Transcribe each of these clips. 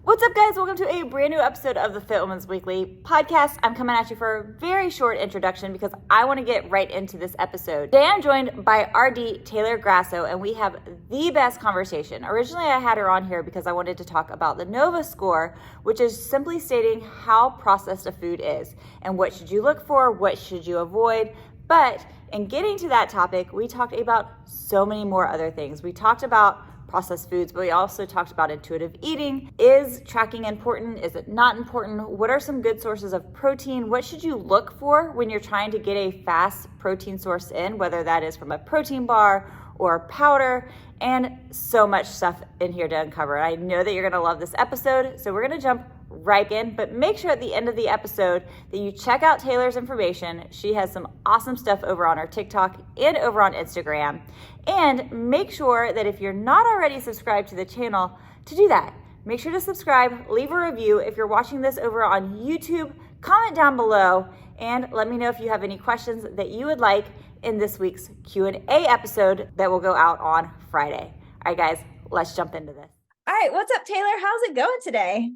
What's up, guys? Welcome to a brand new episode of the Fit Women's Weekly podcast. I'm coming at you for a very short introduction because I want to get right into this episode. Today, I'm joined by RD Taylor Grasso, and we have the best conversation. Originally, I had her on here because I wanted to talk about the NOVA score, which is simply stating how processed a food is and what should you look for, what should you avoid. But in getting to that topic, we talked about so many more other things. We talked about processed foods, but we also talked about intuitive eating. Is tracking important? Is it not important? What are some good sources of protein? What should you look for when you're trying to get a fast protein source in, whether that is from a protein bar or powder, and so much stuff in here to uncover. I know that you're gonna love this episode, so we're gonna jump right in, but make sure at the end of the episode that you check out Taylor's information. She has some awesome stuff over on her TikTok and over on Instagram. And make sure that if you're not already subscribed to the channel, to do that. Make sure to subscribe, leave a review. If you're watching this over on YouTube, comment down below and let me know if you have any questions that you would like in this week's Q&A episode that will go out on Friday. All right, guys, let's jump into this. All right, what's up, Taylor? How's it going today?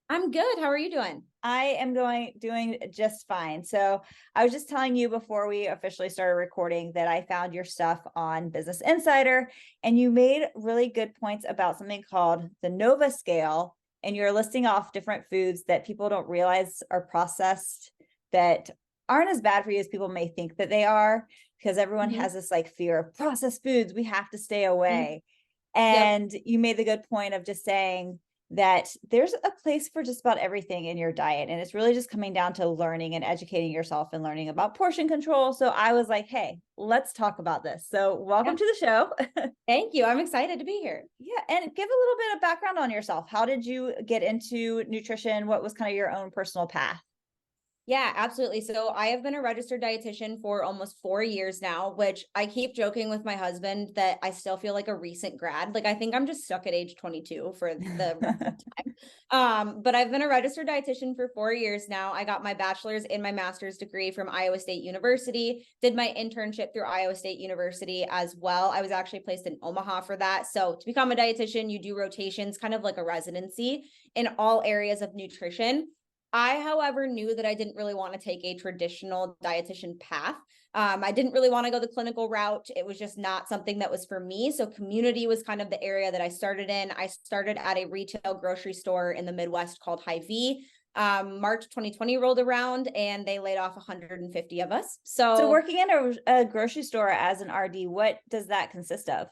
I'm good. How are you doing? I am doing just fine. So I was just telling you before we officially started recording that I found your stuff on Business Insider, and you made really good points about something called the NOVA scale, and you're listing off different foods that people don't realize are processed that aren't as bad for you as people may think that they are, because everyone has this like fear of processed foods. We have to stay away. And you made the good point of just saying that there's a place for just about everything in your diet. And it's really just coming down to learning and educating yourself and learning about portion control. So I was like, hey, let's talk about this. So welcome to the show. Thank you. I'm excited to be here. Yeah. And give a little bit of background on yourself. How did you get into nutrition? What was kind of your own personal path? Yeah, absolutely. So I have been a registered dietitian for almost 4 years now, which I keep joking with my husband that I still feel like a recent grad. Like I think I'm just stuck at age 22 for the rest of the time. But I've been a registered dietitian for 4 years now. I got my bachelor's and my master's degree from Iowa State University, did my internship through Iowa State University as well. I was actually placed in Omaha for that. So to become a dietitian, you do rotations, kind of like a residency in all areas of nutrition. I, however, knew that I didn't really want to take a traditional dietitian path. I didn't really want to go the clinical route. It was just not something that was for me. So community was kind of the area that I started in. I started at a retail grocery store in the Midwest called Hy-Vee. March 2020 rolled around and they laid off 150 of us. So working in a grocery store as an RD, what does that consist of?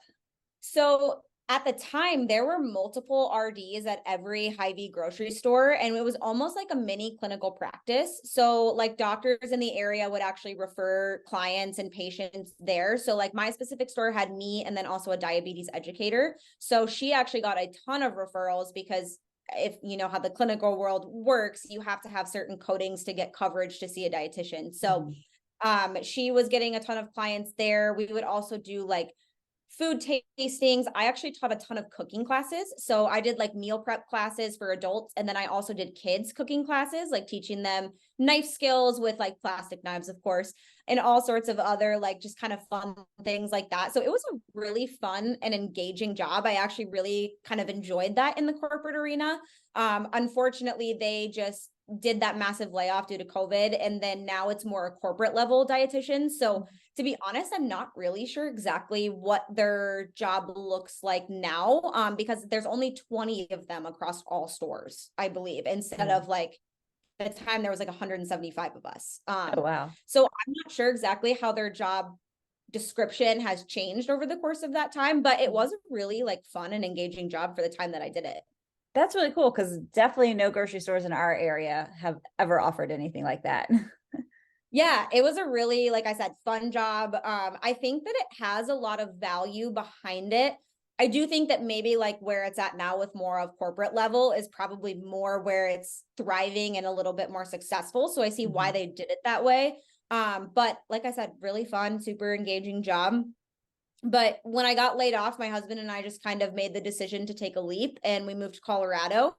So at the time, there were multiple RDs at every Hy-Vee grocery store, and it was almost like a mini clinical practice. So like doctors in the area would actually refer clients and patients there. So like my specific store had me and then also a diabetes educator. So she actually got a ton of referrals because if you know how the clinical world works, you have to have certain codings to get coverage to see a dietitian. So she was getting a ton of clients there. We would also do like food tastings. I actually taught a ton of cooking classes. So I did like meal prep classes for adults. And then I also did kids cooking classes, like teaching them knife skills with like plastic knives, of course, and all sorts of other like just kind of fun things like that. So it was a really fun and engaging job. I actually really kind of enjoyed that in the corporate arena. Unfortunately, they just did that massive layoff due to COVID. And then now it's more a corporate level dietitian. So to be honest, I'm not really sure exactly what their job looks like now, because there's only 20 of them across all stores, I believe, instead of like at the time there was like 175 of us. Oh, wow. So I'm not sure exactly how their job description has changed over the course of that time, but it was a really like fun and engaging job for the time that I did it. That's really cool because definitely no grocery stores in our area have ever offered anything like that. Yeah, it was a really, like I said, fun job. I think that it has a lot of value behind it. I do think that maybe like where it's at now with more of corporate level is probably more where it's thriving and a little bit more successful. So I see why they did it that way. But like I said, really fun, super engaging job. But when I got laid off, my husband and I just kind of made the decision to take a leap and we moved to Colorado.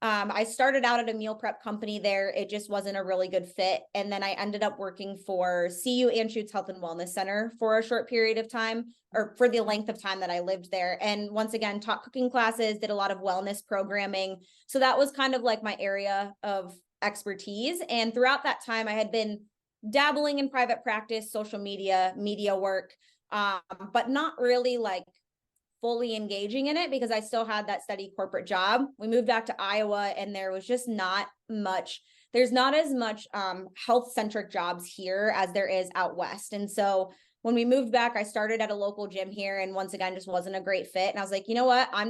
I started out at a meal prep company there. It just wasn't a really good fit. And then I ended up working for CU Anschutz Health and Wellness Center for a short period of time, or for the length of time that I lived there. And once again, taught cooking classes, did a lot of wellness programming. So that was kind of like my area of expertise. And throughout that time, I had been dabbling in private practice, social media work, but not really like fully engaging in it because I still had that steady corporate job. We moved back to Iowa and there was just not much, there's not as much health centric jobs here as there is out west. And so when we moved back, I started at a local gym here and once again, just wasn't a great fit. And I was like, you know what? I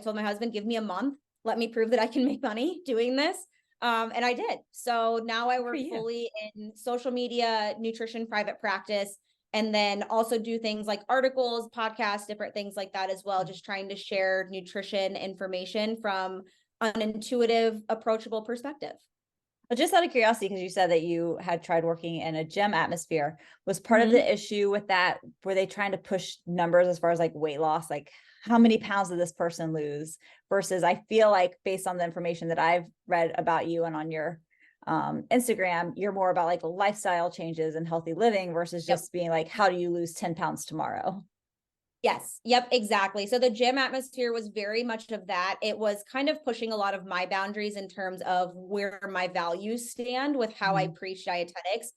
told my husband, give me a month, let me prove that I can make money doing this. And I did. So now I work fully in social media, nutrition, private practice, and then also do things like articles, podcasts, different things like that as well. Just trying to share nutrition information from an intuitive, approachable perspective. But just out of curiosity, because you said that you had tried working in a gym atmosphere, was part of the issue with that, were they trying to push numbers as far as like weight loss, like how many pounds did this person lose? Versus I feel like based on the information that I've read about you and on your Instagram, you're more about like lifestyle changes and healthy living versus just being like, how do you lose 10 pounds tomorrow? Yes. Yep. Exactly. So the gym atmosphere was very much of that. It was kind of pushing a lot of my boundaries in terms of where my values stand with how I preach dietetics.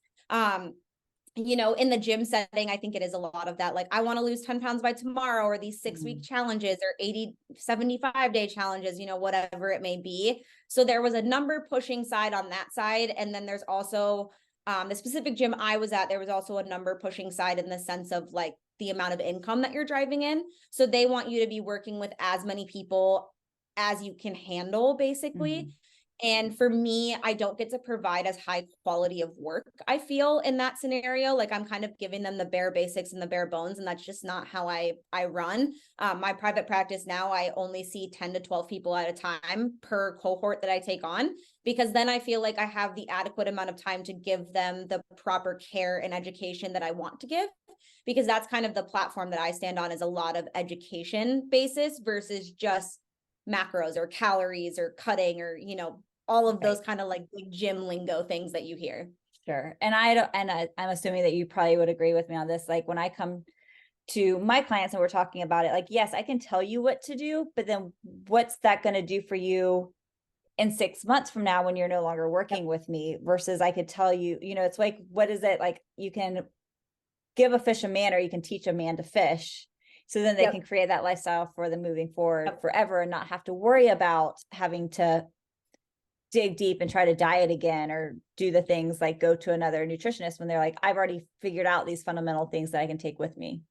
In the gym setting, I think it is a lot of that. Like, I want to lose 10 pounds by tomorrow, or these 6-week challenges or 75-day challenges, whatever it may be. So there was a number pushing side on that side. And then there's also the specific gym I was at, there was also a number pushing side in the sense of like the amount of income that you're driving in. So they want you to be working with as many people as you can handle, basically. And for me, I don't get to provide as high quality of work, I feel, in that scenario. Like, I'm kind of giving them the bare basics and the bare bones, and that's just not how I run. My private practice now, I only see 10 to 12 people at a time per cohort that I take on, because then I feel like I have the adequate amount of time to give them the proper care and education that I want to give, because that's kind of the platform that I stand on, is a lot of education basis versus just macros or calories or cutting or, all of those kind of like big gym lingo things that you hear. Sure. And I'm assuming that you probably would agree with me on this. Like, when I come to my clients and we're talking about it, like, yes, I can tell you what to do, but then what's that going to do for you in 6 months from now when you're no longer working with me? Versus I could tell you, it's like, what is it? Like, you can give a fish a man, or you can teach a man to fish. So then they can create that lifestyle for them moving forward forever and not have to worry about having to dig deep and try to diet again, or do the things like go to another nutritionist when they're like, I've already figured out these fundamental things that I can take with me.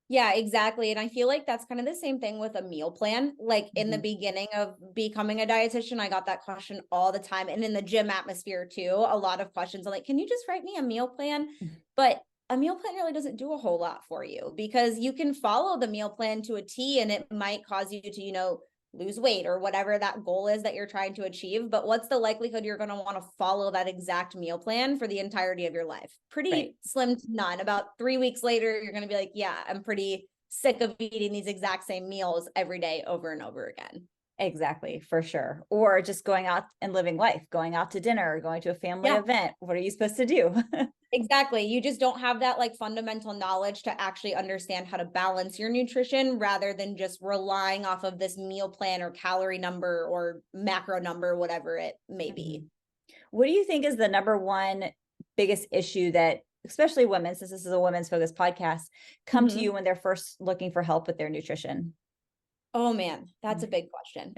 Yeah, exactly. And I feel like that's kind of the same thing with a meal plan. Like, in the beginning of becoming a dietitian, I got that question all the time. And in the gym atmosphere too, a lot of questions are like, can you just write me a meal plan? But a meal plan really doesn't do a whole lot for you, because you can follow the meal plan to a T and it might cause you to, lose weight or whatever that goal is that you're trying to achieve. But what's the likelihood you're going to want to follow that exact meal plan for the entirety of your life? Pretty slim to none. About 3 weeks later, you're going to be like, yeah, I'm pretty sick of eating these exact same meals every day over and over again. Exactly, for sure. Or just going out and living life, going out to dinner, or going to a family event. What are you supposed to do? Exactly. You just don't have that like fundamental knowledge to actually understand how to balance your nutrition, rather than just relying off of this meal plan or calorie number or macro number, whatever it may be. What do you think is the number one biggest issue that, especially women, since this is a women's focused podcast, come to you when they're first looking for help with their nutrition? Oh man, that's a big question.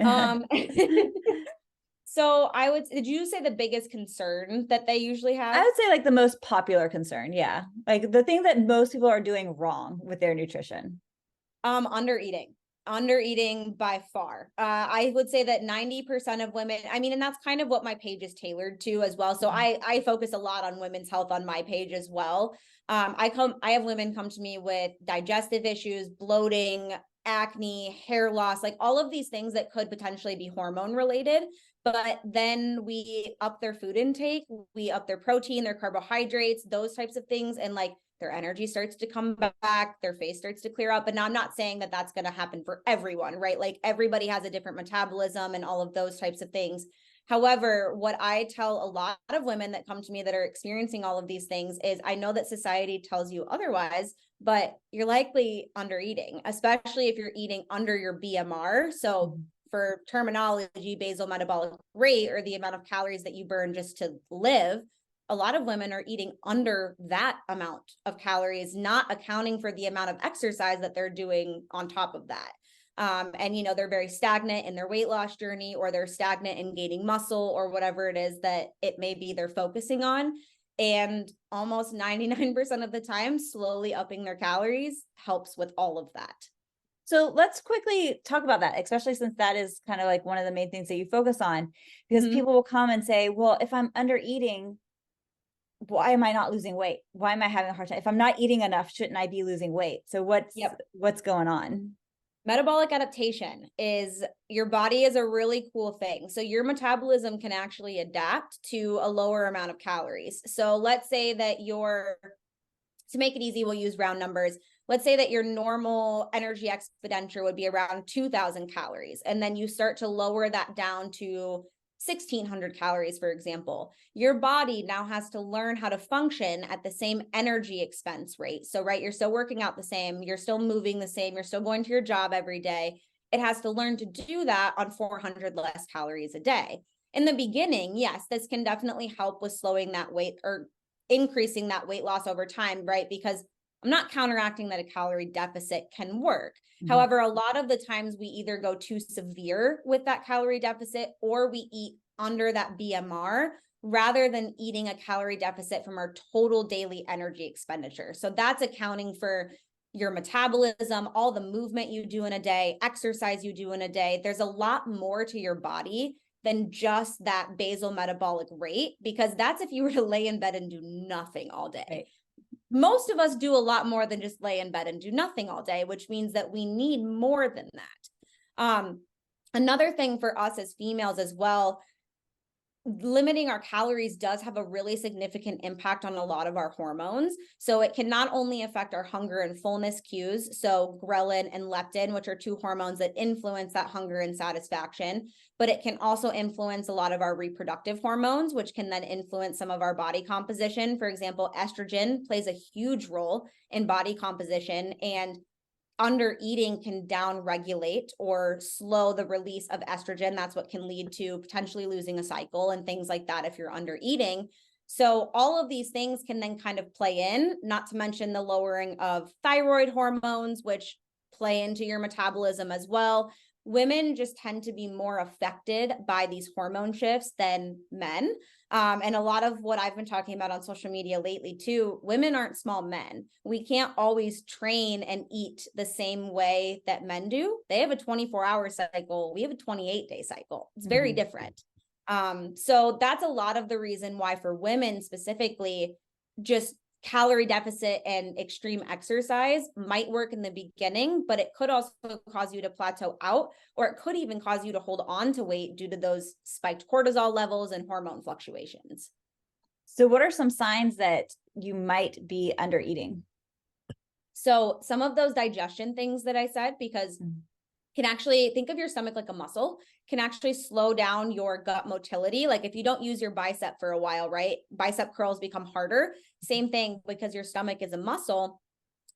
So did you say the biggest concern that they usually have? I would say like the most popular concern. Yeah. Like the thing that most people are doing wrong with their nutrition. Under eating by far. I would say that 90% of women, and that's kind of what my page is tailored to as well. So I focus a lot on women's health on my page as well. I have women come to me with digestive issues, bloating, acne, hair loss, like all of these things that could potentially be hormone related. But then we up their food intake, we up their protein, their carbohydrates, those types of things. And like, their energy starts to come back, their face starts to clear up. But now I'm not saying that that's going to happen for everyone, right? Like everybody has a different metabolism and all of those types of things. However, what I tell a lot of women that come to me that are experiencing all of these things is, I know that society tells you otherwise, but you're likely under eating, especially if you're eating under your BMR. So for terminology, basal metabolic rate, or the amount of calories that you burn just to live, a lot of women are eating under that amount of calories, not accounting for the amount of exercise that they're doing on top of that. And, you know, they're very stagnant in their weight loss journey, or they're stagnant in gaining muscle, or whatever it is that it may be they're focusing on. And almost 99% of the time, slowly upping their calories helps with all of that. So let's quickly talk about that, especially since that is kind of like one of the main things that you focus on, because people will come and say, well, if I'm under eating, why am I not losing weight? Why am I having a hard time? If I'm not eating enough, shouldn't I be losing weight? So what's going on? Metabolic adaptation is, your body is a really cool thing. So your metabolism can actually adapt to a lower amount of calories. So let's say that to make it easy, we'll use round numbers. Let's say that your normal energy expenditure would be around 2,000 calories. And then you start to lower that down to 1,600 calories, for example. Your body now has to learn how to function at the same energy expense rate. So, right, you're still working out the same, you're still moving the same, you're still going to your job every day. It has to learn to do that on 400 less calories a day. In the beginning, yes, this can definitely help with slowing that weight or increasing that weight loss over time, right? Because I'm not counteracting that a calorie deficit can work. However, a lot of the times we either go too severe with that calorie deficit, or we eat under that BMR rather than eating a calorie deficit from our total daily energy expenditure. So that's accounting for your metabolism, all the movement you do in a day, exercise you do in a day. There's a lot more to your body than just that basal metabolic rate, because that's if you were to lay in bed and do nothing all day. Right. Most of us do a lot more than just lay in bed and do nothing all day, which means that we need more than that. Another thing for us as females as well, limiting our calories does have a really significant impact on a lot of our hormones. So it can not only affect our hunger and fullness cues, so ghrelin and leptin, which are two hormones that influence that hunger and satisfaction, but it can also influence a lot of our reproductive hormones, which can then influence some of our body composition. For example, estrogen plays a huge role in body composition, and under eating can down regulate or slow the release of estrogen. That's what can lead to potentially losing a cycle and things like that if you're under eating. So all of these things can then kind of play in, not to mention the lowering of thyroid hormones, which play into your metabolism as well. Women just tend to be more affected by these hormone shifts than men. And a lot of what I've been talking about on social media lately too, women aren't small men. We can't always train and eat the same way that men do. They have a 24-hour cycle. We have a 28-day cycle. It's very different. So that's a lot of the reason why for women specifically, just calorie deficit and extreme exercise might work in the beginning, but it could also cause you to plateau out, or it could even cause you to hold on to weight due to those spiked cortisol levels and hormone fluctuations. So what are some signs that you might be under eating? So some of those digestion things that I said, because can actually think of your stomach like a muscle, can actually slow down your gut motility. Like if you don't use your bicep for a while, right? Bicep curls become harder. Same thing, because your stomach is a muscle.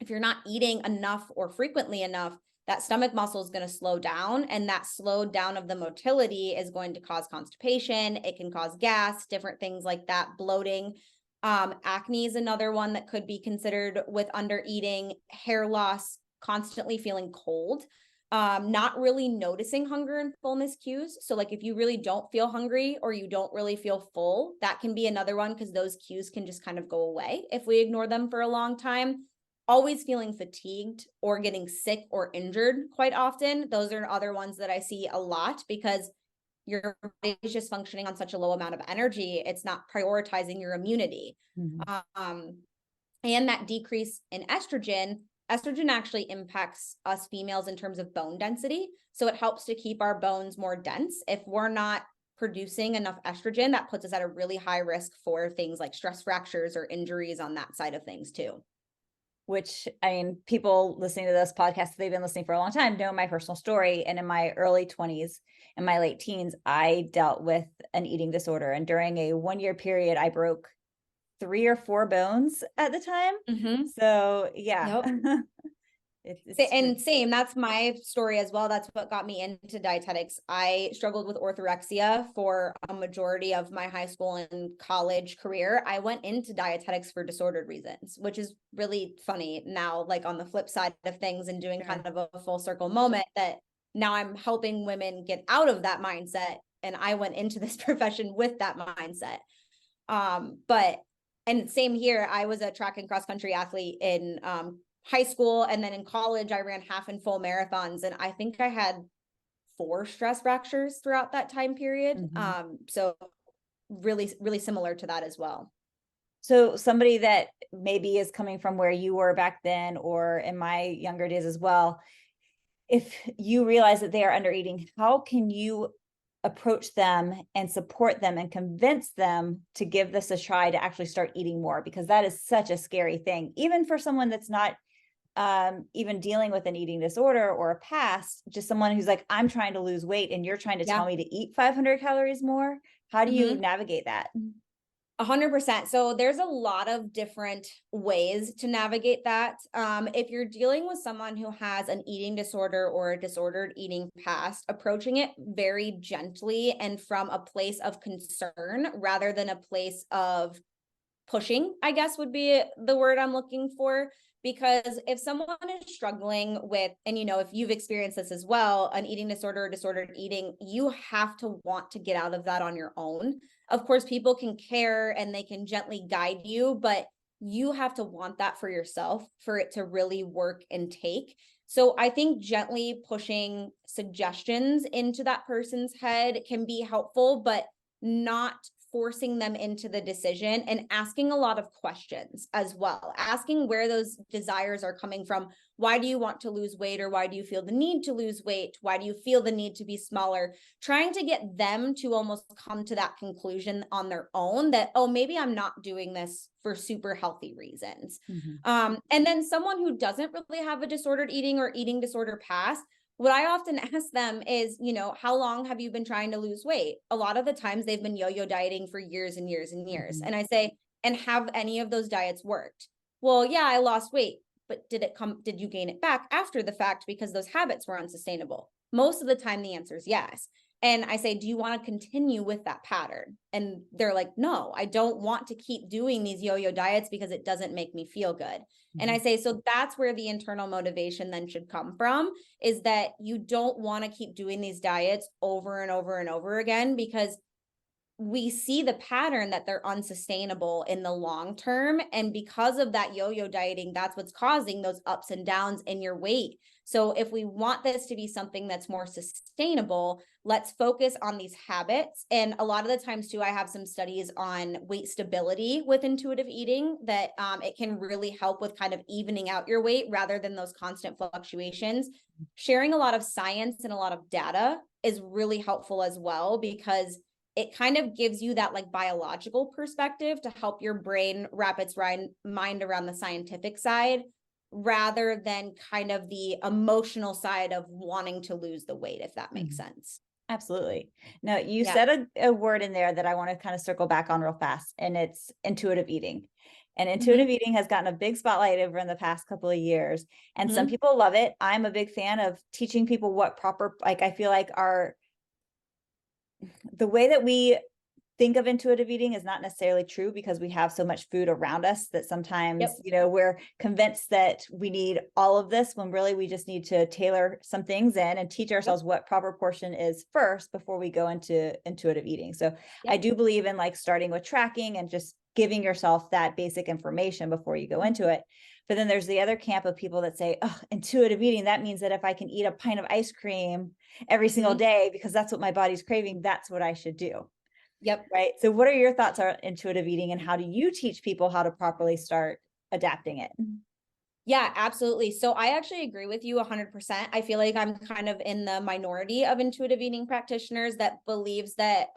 If you're not eating enough or frequently enough, that stomach muscle is going to slow down, and that slowed down of the motility is going to cause constipation. It can cause gas, different things like that, bloating. Acne is another one that could be considered with under eating, hair loss, constantly feeling cold. Not really noticing hunger and fullness cues. So like if you really don't feel hungry or you don't really feel full, that can be another one, because those cues can just kind of go away if we ignore them for a long time. Always feeling fatigued or getting sick or injured quite often. Those are other ones that I see a lot, because your body is just functioning on such a low amount of energy. It's not prioritizing your immunity. And that decrease in estrogen actually impacts us females in terms of bone density. So it helps to keep our bones more dense. If we're not producing enough estrogen, that puts us at a really high risk for things like stress fractures or injuries on that side of things too. which I mean, people listening to this podcast, they've been listening for a long time, know my personal story. And in my early 20s and my late teens, I dealt with an eating disorder. And during a 1 year period, I broke 3 or 4 bones at the time. Mm-hmm. So yeah. Yep. And same, that's my story as well. That's what got me into dietetics. I struggled with orthorexia for a majority of my high school and college career. I went into dietetics for disordered reasons, which is really funny now, like on the flip side of things and doing kind of a full circle moment that now I'm helping women get out of that mindset. And I went into this profession with that mindset. And same here, I was a track and cross country athlete in high school, and then in college I ran half and full marathons, and I think I had 4 stress fractures throughout that time period. So really similar to that as well. So somebody that maybe is coming from where you were back then, or in my younger days as well, if you realize that they are under eating, how can you approach them and support them and convince them to give this a try, to actually start eating more? Because that is such a scary thing, even for someone that's not even dealing with an eating disorder or a past, just someone who's like, I'm trying to lose weight and you're trying to tell me to eat 500 calories more. How do you navigate that? 100%. So there's a lot of different ways to navigate that. If you're dealing with someone who has an eating disorder or a disordered eating past, approaching it very gently and from a place of concern rather than a place of pushing, I guess would be the word I'm looking for. Because if someone is struggling with, and if you've experienced this as well, an eating disorder or disordered eating, you have to want to get out of that on your own. Of course, people can care and they can gently guide you, but you have to want that for yourself for it to really work and take. So I think gently pushing suggestions into that person's head can be helpful, but not forcing them into the decision, and asking a lot of questions as well, asking where those desires are coming from. Why do you want to lose weight, or why do you feel the need to lose weight? Why do you feel the need to be smaller? Trying to get them to almost come to that conclusion on their own that, oh, maybe I'm not doing this for super healthy reasons. And then someone who doesn't really have a disordered eating or eating disorder past, what I often ask them is, how long have you been trying to lose weight? A lot of the times they've been yo-yo dieting for years and years and years. And I say, and have any of those diets worked? Well, yeah, I lost weight, but did you gain it back after the fact because those habits were unsustainable? Most of the time, the answer is yes. And I say, do you want to continue with that pattern? And they're like, no, I don't want to keep doing these yo-yo diets because it doesn't make me feel good. And I say, so that's where the internal motivation then should come from, is that you don't want to keep doing these diets over and over and over again, because we see the pattern that they're unsustainable in the long term. And because of that yo-yo dieting, that's what's causing those ups and downs in your weight. So if we want this to be something that's more sustainable, let's focus on these habits. And a lot of the times too, I have some studies on weight stability with intuitive eating, that it can really help with kind of evening out your weight rather than those constant fluctuations. Sharing a lot of science and a lot of data is really helpful as well, because it kind of gives you that like biological perspective to help your brain wrap its mind around the scientific side, rather than kind of the emotional side of wanting to lose the weight, if that makes sense. Absolutely. Now, you said a word in there that I want to kind of circle back on real fast, and it's intuitive eating. And intuitive eating has gotten a big spotlight over in the past couple of years. And some people love it. I'm a big fan of teaching people what proper, like, I feel like the way that we think of intuitive eating is not necessarily true, because we have so much food around us that sometimes, we're convinced that we need all of this, when really we just need to tailor some things in and teach ourselves what proper portion is first before we go into intuitive eating. So I do believe in like starting with tracking and just giving yourself that basic information before you go into it. But then there's the other camp of people that say, oh, intuitive eating, that means that if I can eat a pint of ice cream every single day because that's what my body's craving, that's what I should do. Right. So what are your thoughts on intuitive eating, and how do you teach people how to properly start adapting it? Yeah, absolutely. So I actually agree with you 100%. I feel like I'm kind of in the minority of intuitive eating practitioners that believes that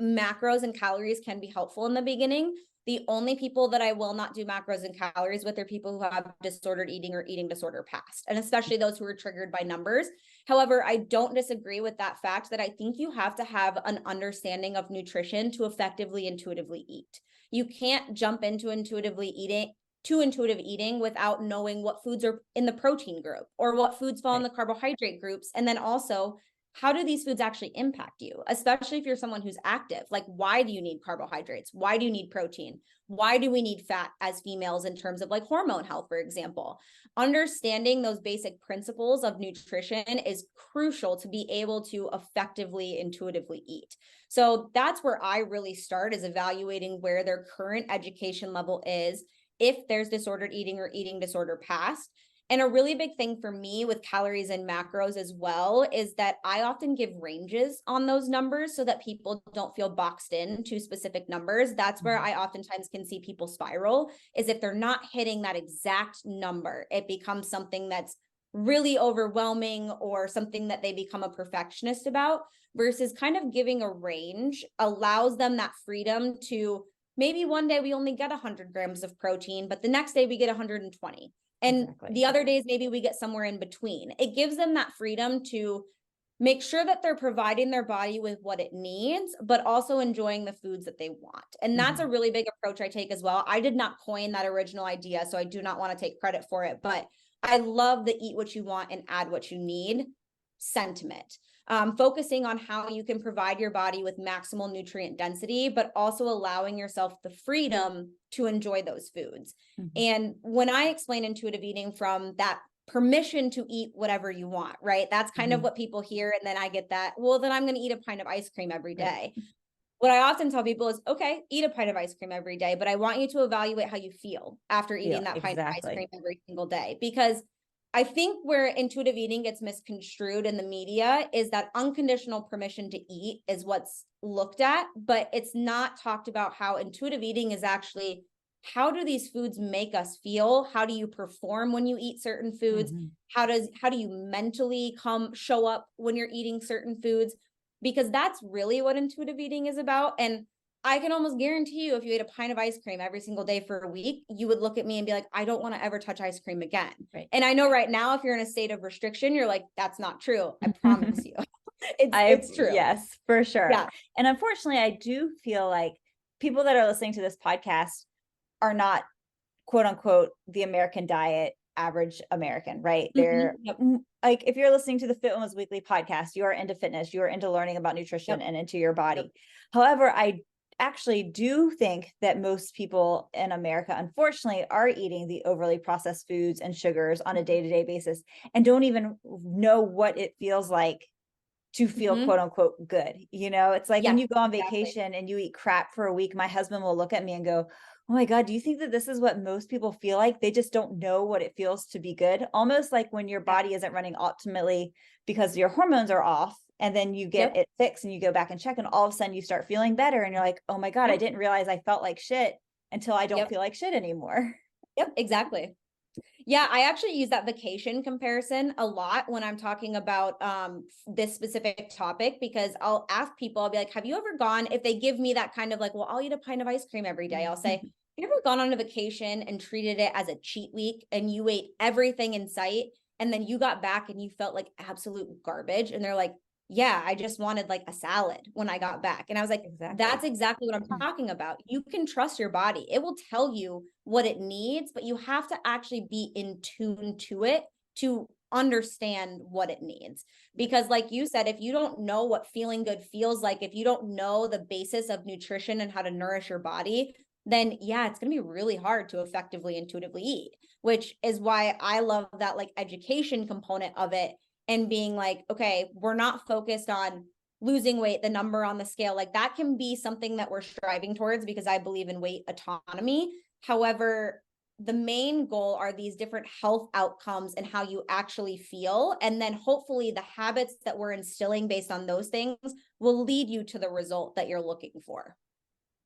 macros and calories can be helpful in the beginning. The only people that I will not do macros and calories with are people who have disordered eating or eating disorder past, and especially those who are triggered by numbers. However, I don't disagree with that fact that I think you have to have an understanding of nutrition to effectively intuitively eat. You can't jump into intuitive eating without knowing what foods are in the protein group or what foods fall in the carbohydrate groups. And then also, how do these foods actually impact you, especially if you're someone who's active? Like, why do you need carbohydrates? Why do you need protein? Why do we need fat as females in terms of like hormone health, for example? Understanding those basic principles of nutrition is crucial to be able to effectively intuitively eat. So that's where I really start, is evaluating where their current education level is, if there's disordered eating or eating disorder past. And a really big thing for me with calories and macros as well is that I often give ranges on those numbers so that people don't feel boxed in to specific numbers. That's where I oftentimes can see people spiral, is if they're not hitting that exact number, it becomes something that's really overwhelming or something that they become a perfectionist about, versus kind of giving a range allows them that freedom to, maybe one day we only get 100 grams of protein, but the next day we get 120. And the other days, maybe we get somewhere in between. It gives them that freedom to make sure that they're providing their body with what it needs, but also enjoying the foods that they want. And that's a really big approach I take as well. I did not coin that original idea, so I do not want to take credit for it, but I love the eat what you want and add what you need sentiment. Focusing on how you can provide your body with maximal nutrient density, but also allowing yourself the freedom to enjoy those foods. And when I explain intuitive eating from that permission to eat whatever you want, right? That's kind of what people hear. And then I get that, well, then I'm going to eat a pint of ice cream every day. What I often tell people is, okay, eat a pint of ice cream every day, but I want you to evaluate how you feel after eating that pint of ice cream every single day. Because I think where intuitive eating gets misconstrued in the media is that unconditional permission to eat is what's looked at, but it's not talked about how intuitive eating is actually, how do these foods make us feel? How do you perform when you eat certain foods? How do you mentally show up when you're eating certain foods? Because that's really what intuitive eating is about. And I can almost guarantee you, if you ate a pint of ice cream every single day for a week, you would look at me and be like, I don't want to ever touch ice cream again. And I know right now, if you're in a state of restriction, you're like, that's not true. I promise you. It's true. Yes, for sure. Yeah. And unfortunately, I do feel like people that are listening to this podcast are not, quote unquote, the American diet, average American, right? They're like, if you're listening to the Fit Women's Weekly podcast, you are into fitness, you are into learning about nutrition and into your body. However, I actually do think that most people in America, unfortunately, are eating the overly processed foods and sugars on a day-to-day basis and don't even know what it feels like to feel quote unquote good. You know, it's like when you go on vacation and you eat crap for a week, my husband will look at me and go, oh my God, do you think that this is what most people feel like? They just don't know what it feels to be good. Almost like when your body isn't running optimally because your hormones are off, and then you get it fixed and you go back and check, and all of a sudden you start feeling better. And you're like, oh my God, I didn't realize I felt like shit until I don't feel like shit anymore. Exactly. Yeah, I actually use that vacation comparison a lot when I'm talking about this specific topic, because I'll ask people, I'll be like, have you ever gone, if they give me that kind of like, well, I'll eat a pint of ice cream every day, I'll say, have you ever gone on a vacation and treated it as a cheat week and you ate everything in sight and then you got back and you felt like absolute garbage? And they're like, yeah, I just wanted like a salad when I got back. And I was like, that's exactly what I'm talking about. You can trust your body. It will tell you what it needs, but you have to actually be in tune to it to understand what it needs. Because like you said, if you don't know what feeling good feels like, if you don't know the basis of nutrition and how to nourish your body, then yeah, it's going to be really hard to effectively intuitively eat, which is why I love that like education component of it. And being like, okay, we're not focused on losing weight, the number on the scale. Like that can be something that we're striving towards because I believe in weight autonomy. However, the main goal are these different health outcomes and how you actually feel. And then hopefully the habits that we're instilling based on those things will lead you to the result that you're looking for.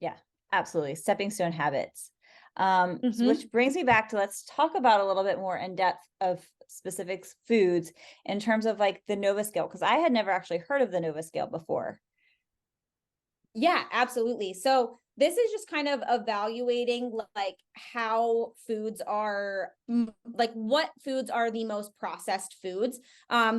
Yeah, absolutely. Stepping stone habits. Which brings me back to, let's talk about a little bit more in depth of specific foods in terms of like the Nova scale, because I had never actually heard of the Nova scale before. Yeah, absolutely. So this is just kind of evaluating like how foods are, like what foods are the most processed foods.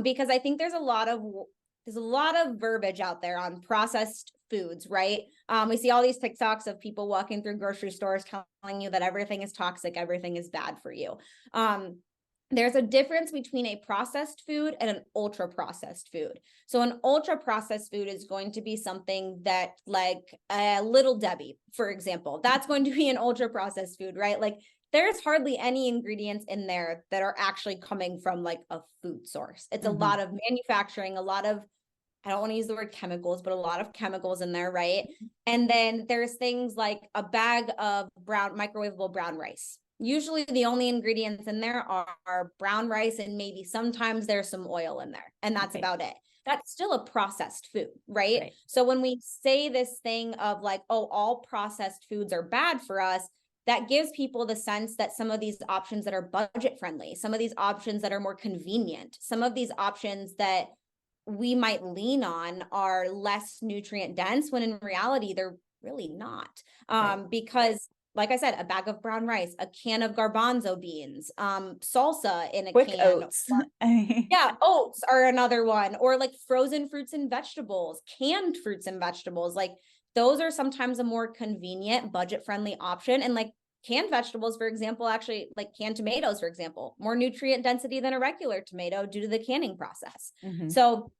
Because I think there's a lot of verbiage out there on processed foods, right? We see all these TikToks of people walking through grocery stores telling you that everything is toxic, everything is bad for you. There's a difference between a processed food and an ultra processed food. So an ultra processed food is going to be something that, like a Little Debbie, for example, that's going to be an ultra processed food, right? Like there's hardly any ingredients in there that are actually coming from like a food source. It's a lot of manufacturing, a lot of, I don't want to use the word chemicals, but a lot of chemicals in there, right? And then there's things like a bag of microwavable brown rice. Usually the only ingredients in there are brown rice, and maybe sometimes there's some oil in there, and that's about it. That's still a processed food, right? So when we say this thing of like, oh, all processed foods are bad for us, that gives people the sense that some of these options that are budget friendly, some of these options that are more convenient, some of these options that we might lean on are less nutrient dense, when in reality, they're really not. Because like I said, a bag of brown rice, a can of garbanzo beans, salsa in a can. Oats. Yeah, oats are another one, or like frozen fruits and vegetables, canned fruits and vegetables. Like those are sometimes a more convenient, budget-friendly option. And like canned vegetables, for example, actually like canned tomatoes, for example, more nutrient density than a regular tomato due to the canning process. So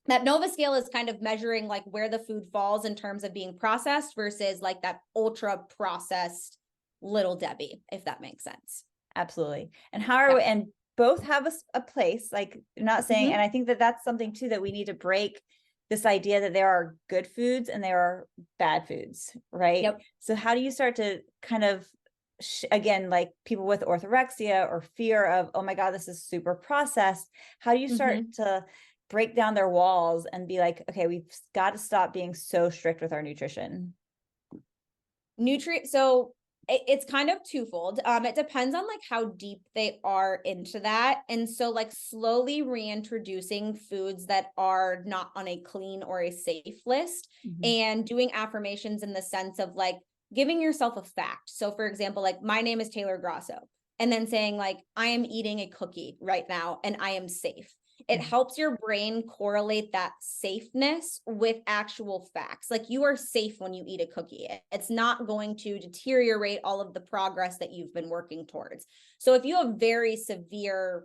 that Nova scale is kind of measuring like where the food falls in terms of being processed versus like that ultra processed Little Debbie, if that makes sense. Absolutely. And how are we, and both have a place, like not saying, and I think that that's something too, that we need to break this idea that there are good foods and there are bad foods, right? So how do you start to kind of, again, like people with orthorexia or fear of, oh my God, this is super processed. How do you start to break down their walls and be like, okay, we've got to stop being so strict with our nutrition? So it's kind of twofold. It depends on like how deep they are into that. And so like slowly reintroducing foods that are not on a clean or a safe list, and doing affirmations in the sense of like giving yourself a fact. So for example, like my name is Taylor Grasso, and then saying like, I am eating a cookie right now and I am safe. It helps your brain correlate that safeness with actual facts. Like you are safe when you eat a cookie. It's not going to deteriorate all of the progress that you've been working towards. So if you have very severe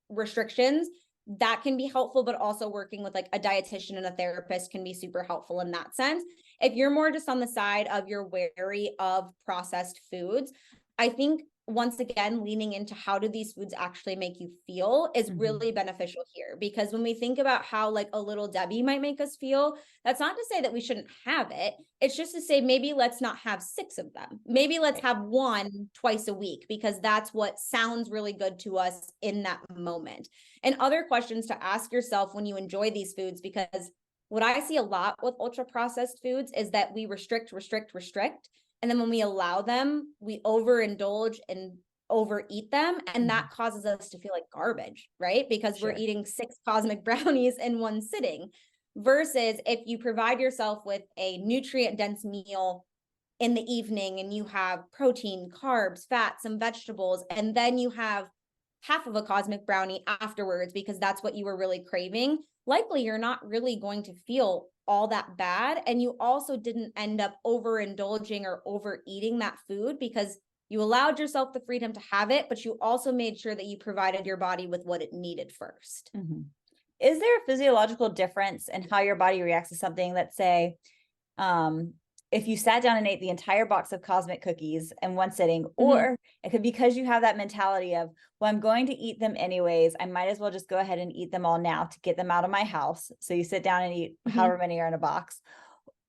restrictions, that can be helpful, but also working with like a dietitian and a therapist can be super helpful in that sense. If you're more just on the side of you're wary of processed foods, I think once again, leaning into how do these foods actually make you feel is really beneficial here. Because when we think about how like a Little Debbie might make us feel, that's not to say that we shouldn't have it. It's just to say, maybe let's not have 6 of them. Maybe let's have 1 twice a week, because that's what sounds really good to us in that moment. And other questions to ask yourself when you enjoy these foods, because what I see a lot with ultra processed foods is that we restrict. And then when we allow them, we overindulge and overeat them. And that causes us to feel like garbage, right? Because we're eating 6 cosmic brownies in one sitting. Versus if you provide yourself with a nutrient dense meal in the evening and you have protein, carbs, fat, some vegetables, and then you have half of a cosmic brownie afterwards because that's what you were really craving, likely you're not really going to feel all that bad. And you also didn't end up overindulging or overeating that food because you allowed yourself the freedom to have it, but you also made sure that you provided your body with what it needed first. Is there a physiological difference in how your body reacts to something? Let's say, if you sat down and ate the entire box of cosmic cookies in one sitting, or it could, because you have that mentality of, well, I'm going to eat them anyways, I might as well just go ahead and eat them all now to get them out of my house. So you sit down and eat however many are in a box,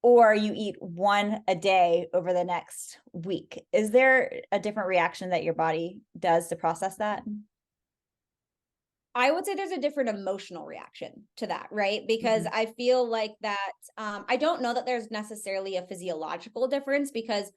or you eat 1 a day over the next week. Is there a different reaction that your body does to process that? I would say there's a different emotional reaction to that, right? Because I feel like that, I don't know that there's necessarily a physiological difference, because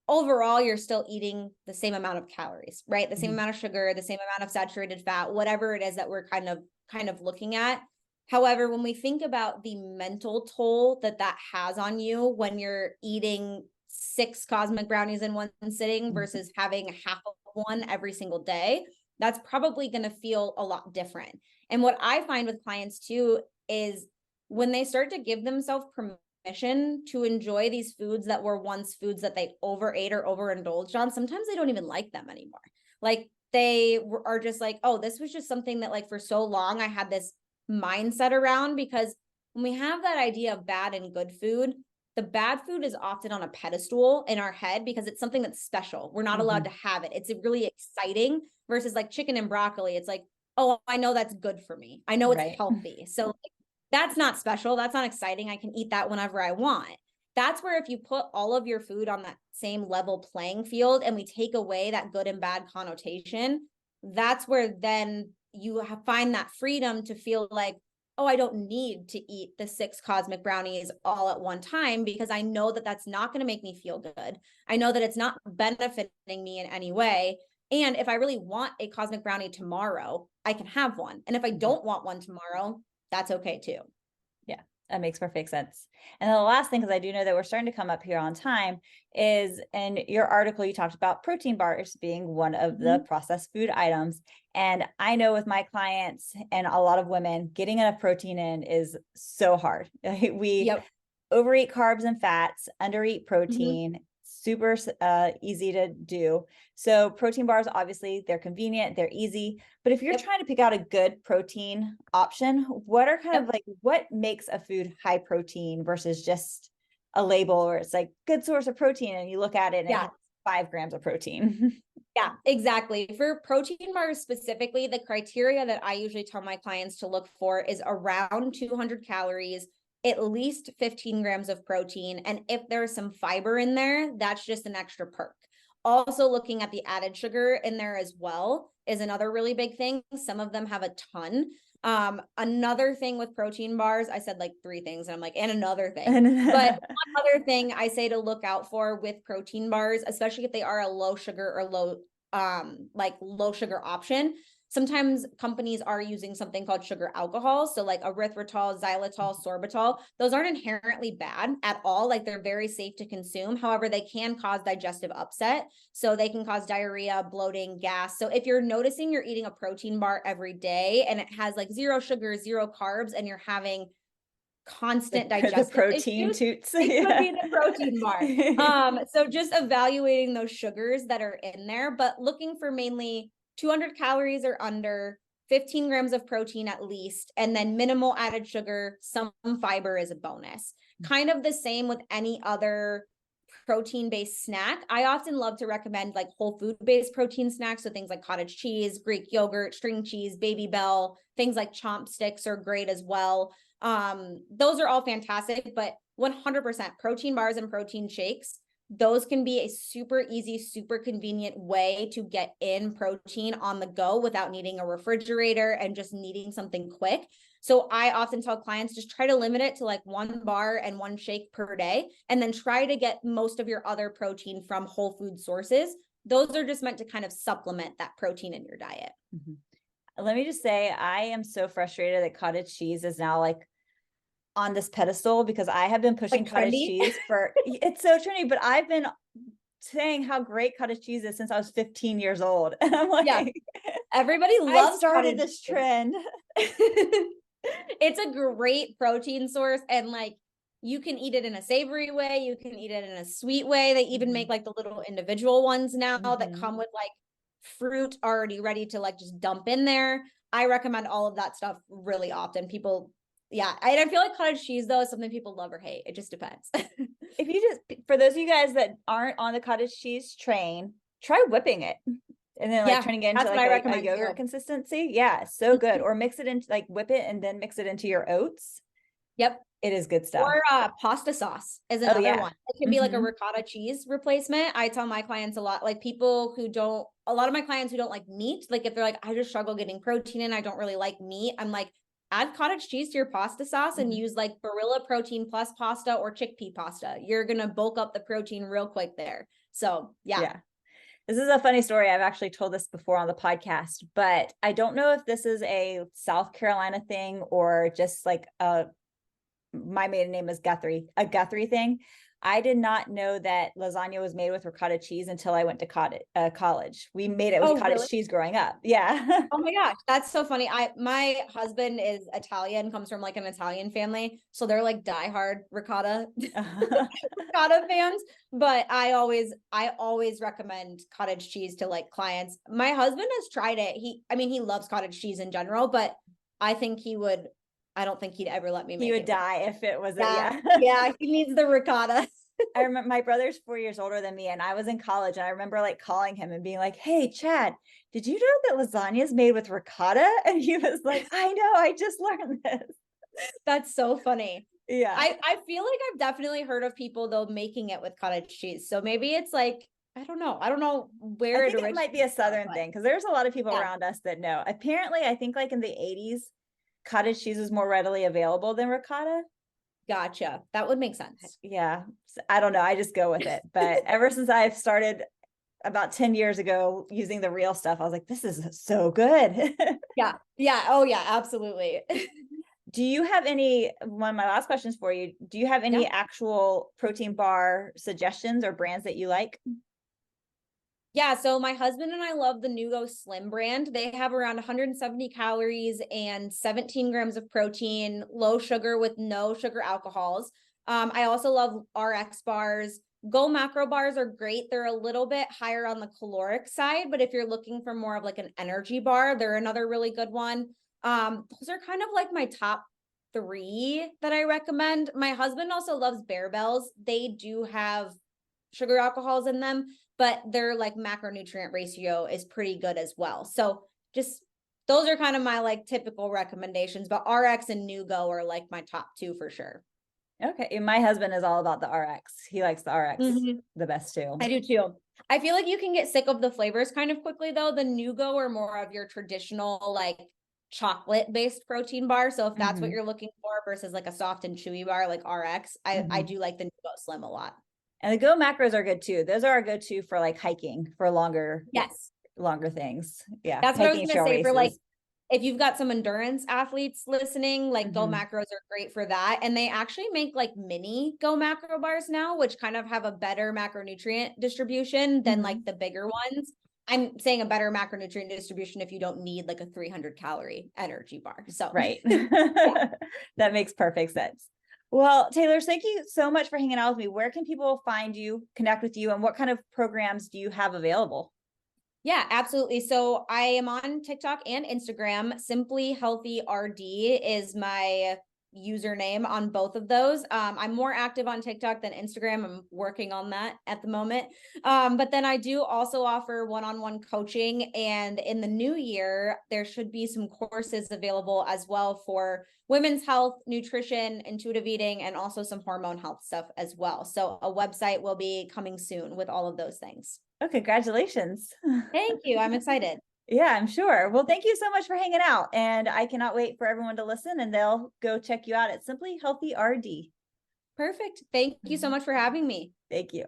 overall you're still eating the same amount of calories, right? The same amount of sugar, the same amount of saturated fat, whatever it is that we're kind of looking at. However, when we think about the mental toll that has on you when you're eating 6 cosmic brownies in one sitting versus having half of one every single day, that's probably going to feel a lot different. And what I find with clients too is when they start to give themselves permission to enjoy these foods that were once foods that they overate or overindulged on, sometimes they don't even like them anymore. Like they are just like, oh, this was just something that like for so long I had this mindset around, because when we have that idea of bad and good food, the bad food is often on a pedestal in our head because it's something that's special. We're not allowed to have it. It's really exciting versus like chicken and broccoli. It's like, oh, I know that's good for me. I know it's healthy. So like, that's not special. That's not exciting. I can eat that whenever I want. That's where if you put all of your food on that same level playing field and we take away that good and bad connotation, that's where then you find that freedom to feel like, oh, I don't need to eat the 6 cosmic brownies all at one time because I know that that's not going to make me feel good. I know that it's not benefiting me in any way. And if I really want a cosmic brownie tomorrow, I can have one. And if I don't want one tomorrow, that's okay too. Yeah, that makes perfect sense. And then the last thing, because I do know that we're starting to come up here on time, is in your article, you talked about protein bars being one of the processed food items. And I know with my clients and a lot of women, getting enough protein in is so hard. We overeat carbs and fats, undereat protein, super easy to do. So protein bars, obviously, they're convenient, they're easy. But if you're trying to pick out a good protein option, what are kind of like, what makes a food high protein versus just a label where it's like good source of protein and you look at it and it has 5 grams of protein? Yeah, exactly. For protein bars specifically, the criteria that I usually tell my clients to look for is around 200 calories, at least 15 grams of protein. And if there's some fiber in there, that's just an extra perk. Also looking at the added sugar in there as well is another really big thing. Some of them have a ton. Another thing with protein bars, I said like 3 things and I'm like, and another thing, but one other thing I say to look out for with protein bars, especially if they are a low sugar or low sugar option. Sometimes companies are using something called sugar alcohol. So like erythritol, xylitol, sorbitol, those aren't inherently bad at all. Like they're very safe to consume. However, they can cause digestive upset. So they can cause diarrhea, bloating, gas. So if you're noticing you're eating a protein bar every day and it has like 0 sugar, 0 carbs, and you're having constant digestive protein issues, toots. it could be the protein bar. So just evaluating those sugars that are in there, but looking for mainly 200 calories or under, 15 grams of protein at least, and then minimal added sugar, some fiber is a bonus. Kind of the same with any other protein-based snack. I often love to recommend like whole food-based protein snacks. So things like cottage cheese, Greek yogurt, string cheese, Baby Bell, things like chopsticks are great as well. Those are all fantastic, but 100% protein bars and protein shakes, those can be a super easy, super convenient way to get in protein on the go without needing a refrigerator and just needing something quick. So I often tell clients, just try to limit it to like 1 bar and 1 shake per day, and then try to get most of your other protein from whole food sources. Those are just meant to kind of supplement that protein in your diet. Let me just say, I am so frustrated that cottage cheese is now like on this pedestal because I have been pushing cottage cheese for, it's so trendy, but I've been saying how great cottage cheese is since I was 15 years old. And I'm like, everybody loves I started this trend. It's a great protein source, and like you can eat it in a savory way, you can eat it in a sweet way. They even make like the little individual ones now that come with like fruit already ready to like just dump in there. I recommend all of that stuff really often. People, I feel like cottage cheese though is something people love or hate. It just depends. If you just, for those of you guys that aren't on the cottage cheese train, try whipping it. And then like turning it into like a yogurt consistency. Yeah, so good. Or mix it into like whip it and then mix it into your oats. Yep. It is good stuff. Or pasta sauce is another one. It can be like a ricotta cheese replacement. I tell my clients a lot, like a lot of my clients who don't like meat, like if they're like, I just struggle getting protein in, I don't really like meat. I'm like, add cottage cheese to your pasta sauce and use like Barilla Protein Plus pasta or chickpea pasta. You're going to bulk up the protein real quick there. So yeah. This is a funny story. I've actually told this before on the podcast, but I don't know if this is a South Carolina thing or just like a my maiden name is Guthrie, a Guthrie thing. I did not know that lasagna was made with ricotta cheese until I went to college. We made it with Oh, cottage really? cheese growing up. Yeah. Oh my gosh, that's so funny. My husband is Italian, comes from like an Italian family, so they're like diehard ricotta ricotta fans. But I always recommend cottage cheese to like clients. My husband has tried it. He loves cottage cheese in general, but I think he would. I don't think he'd ever let me He make would it. die if it was Yeah, yeah. yeah, he needs the ricotta. I remember my brother's 4 years older than me, and I was in college, and I remember like calling him and being like, "Hey, Chad, did you know that lasagna is made with ricotta?" And he was like, "I know, I just learned this." That's so funny. Yeah. I feel like I've definitely heard of people though making it with cottage cheese. So maybe it's like, I don't know. I don't know I where it think it might be a originated from, Southern but thing because there's a lot of people yeah, around us that know. Apparently, I think like in the 80s, cottage cheese is more readily available than ricotta. gotcha. That would make sense. Yeah. I don't know. I just go with it. But ever since I've started about 10 years ago using the real stuff, I was like, this is so good. Yeah. Yeah. Oh yeah, absolutely. Do you have one of my last questions for you? Do you have Yeah. any actual protein bar suggestions or brands that you like? Yeah, so my husband and I love the Nugo Slim brand. They have around 170 calories and 17 grams of protein, low sugar with no sugar alcohols. I also love RX bars. Go macro bars are great. They're a little bit higher on the caloric side, but if you're looking for more of like an energy bar, they're another really good one. Those are kind of like my top three that I recommend. My husband also loves Bear Bells. They do have sugar alcohols in them, but their like macronutrient ratio is pretty good as well. So just those are kind of my like typical recommendations, but RX and Nugo are like my top two for sure. Okay. My husband is all about the RX. He likes the RX Mhm. the best too. I do too. I feel like you can get sick of the flavors kind of quickly though. The Nugo are more of your traditional like chocolate based protein bar. So if that's what Mhm. you're looking for versus like a soft and chewy bar like RX, I Mhm. do like the Nugo Slim a lot. And the Go macros are good too. Those are our go-to for like hiking for Yes. longer things. Yeah, That's what I was hiking gonna trail say for like races. if you've got some endurance athletes listening, like Go Mhm. Macros are great for that. And they actually make like mini Go Macro bars now, which kind of have a better macronutrient distribution than like Mhm. the bigger ones. I'm saying a better macronutrient distribution if you don't need like a 300 calorie energy bar. So, Right. yeah. That makes perfect sense. Well, Taylor, thank you so much for hanging out with me. Where can people find you, connect with you, and what kind of programs do you have available? Yeah, absolutely. So I am on TikTok and Instagram. Simply Healthy RD is my username on both of those. I'm more active on TikTok than Instagram. I'm working on that at the moment. But then I do also offer one-on-one coaching. And in the new year, there should be some courses available as well for women's health, nutrition, intuitive eating, and also some hormone health stuff as well. So a website will be coming soon with all of those things. Oh, congratulations. Thank you. I'm excited. Yeah, I'm sure. Well, thank you so much for hanging out. And I cannot wait for everyone to listen and they'll go check you out at Simply Healthy RD. Perfect. Thank you so much for having me. Thank you.